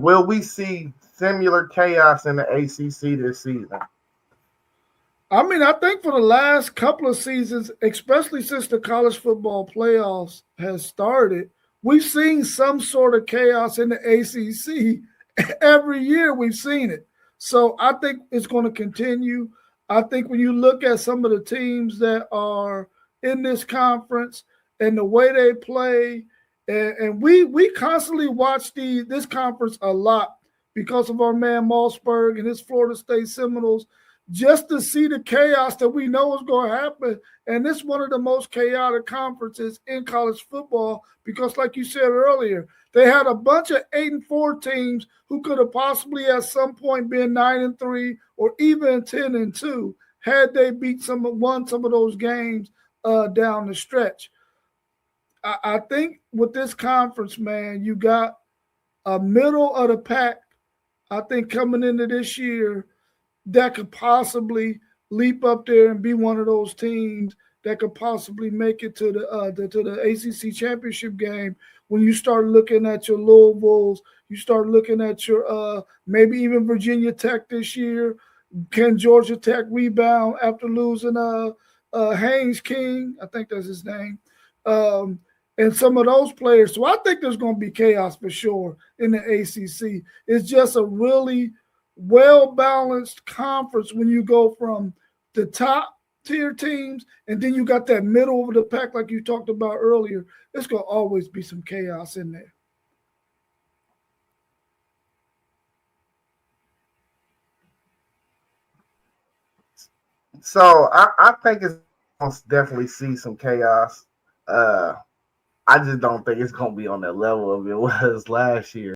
Will we see similar chaos in the ACC this season? I mean, I think for the last couple of seasons, especially since the college football playoffs has started, we've seen some sort of chaos in the ACC. Every year we've seen it. So I think it's going to continue. I think when you look at some of the teams that are in this conference and the way they play, and we constantly watch this conference a lot because of our man Mossberg and his Florida State Seminoles, just to see the chaos that we know is going to happen. And this is one of the most chaotic conferences in college football because, like you said earlier, they had a bunch of 8-4 teams who could have possibly at some point been 9-3 or even 10-2 had they won some of those games down the stretch. I think with this conference, man, you got a middle of the pack, I think, coming into this year that could possibly leap up there and be one of those teams that could possibly make it to the ACC championship game. When you start looking at your Louisvilles, you start looking at your maybe even Virginia Tech this year. Can Georgia Tech rebound after losing Haynes King? I think that's his name. And some of those players. So I think there's going to be chaos for sure in the ACC. It's just a really well-balanced conference when you go from the top tier teams and then you got that middle of the pack like you talked about earlier. It's going to always be some chaos in there. So I think it's going to definitely see some chaos. I just don't think it's going to be on that level of it was last year.